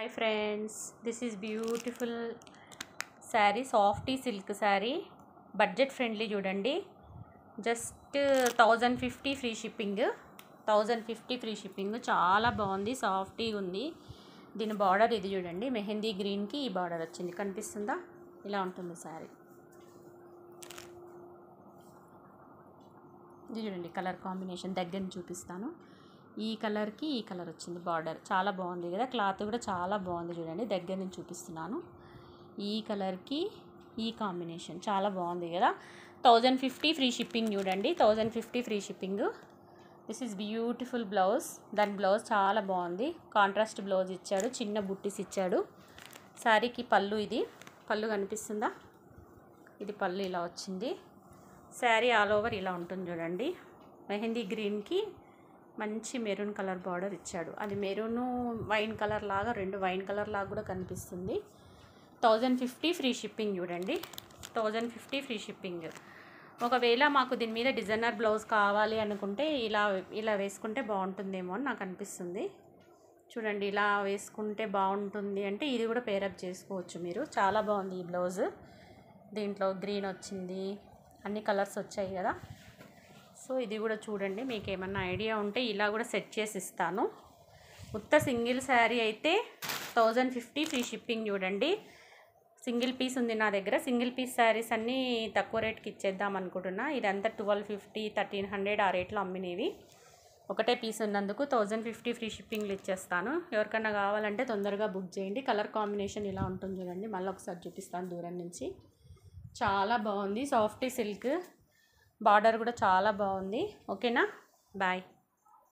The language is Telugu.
Hi friends, this is beautiful saree, softy silk saree, budget friendly చూడండి. Just 1050 free shipping, 1050 free shipping. చాలా బాగుంది, సాఫ్టీగా ఉంది. దీని బార్డర్ ఇది చూడండి, మెహందీ గ్రీన్కి ఈ బార్డర్ వచ్చింది, కనిపిస్తుందా? ఇలా ఉంటుంది శారీ. ఇది చూడండి కలర్ కాంబినేషన్, దగ్గర చూపిస్తాను. ఈ కలర్కి ఈ కలర్ వచ్చింది బార్డర్, చాలా బాగుంది కదా. క్లాత్ కూడా చాలా బాగుంది చూడండి, దగ్గర నుంచి చూపిస్తున్నాను. ఈ కలర్కి ఈ కాంబినేషన్ చాలా బాగుంది కదా. 1050 ఫ్రీ షిప్పింగ్ చూడండి, 1050 free shipping. This is beautiful blouse. దాని బ్లౌజ్ చాలా బాగుంది, కాంట్రాస్ట్ బ్లౌజ్ ఇచ్చాడు, చిన్న బుట్టీస్ ఇచ్చాడు. శారీకి పళ్ళు, ఇది పళ్ళు కనిపిస్తుందా? ఇది పళ్ళు ఇలా వచ్చింది. శారీ ఆల్ ఓవర్ ఇలా ఉంటుంది చూడండి. మెహందీ గ్రీన్కి మంచి మెరూన్ కలర్ బార్డర్ ఇచ్చాడు. అది మెరూను వైన్ కలర్ లాగా, రెండు వైన్ కలర్ లాగా కూడా కనిపిస్తుంది. 1050 ఫ్రీ షిప్పింగ్ చూడండి, 1050 ఫ్రీ షిప్పింగ్. ఒకవేళ మాకు దీని మీద డిజైనర్ బ్లౌజ్ కావాలి అనుకుంటే ఇలా వేసుకుంటే బాగుంటుందేమో అని నాకు అనిపిస్తుంది. చూడండి, ఇలా వేసుకుంటే బాగుంటుంది అంటే ఇది కూడా పేరప్ చేసుకోవచ్చు మీరు. చాలా బాగుంది ఈ బ్లౌజ్. దీంట్లో గ్రీన్ వచ్చింది, అన్ని కలర్స్ వచ్చాయి కదా. సో ఇది కూడా చూడండి, మీకు ఏమన్నా ఐడియా ఉంటే ఇలా కూడా సెట్ చేసి ఇస్తాను. ఉత్త సింగిల్ శారీ అయితే 1050 ఫ్రీ షిప్పింగ్ చూడండి. సింగిల్ పీస్ ఉంది నా దగ్గర. సింగిల్ పీస్ శారీస్ అన్నీ తక్కువ రేట్కి ఇచ్చేద్దాం అనుకుంటున్నా. ఇదంతా 1250, 1300 ఆ రేట్లో అమ్మినవి. ఒకటే పీస్ ఉన్నందుకు 1050 ఫ్రీ షిప్పింగ్లు ఇచ్చేస్తాను. ఎవరికన్నా కావాలంటే తొందరగా బుక్ చేయండి. కలర్ కాంబినేషన్ ఇలా ఉంటుంది చూడండి, మళ్ళీ ఒకసారి చూపిస్తాను దూరం నుంచి. చాలా బాగుంది, సాఫ్టీ సిల్క్. బార్డర్ కూడా చాలా బాగుంది. ఓకేనా, బాయ్.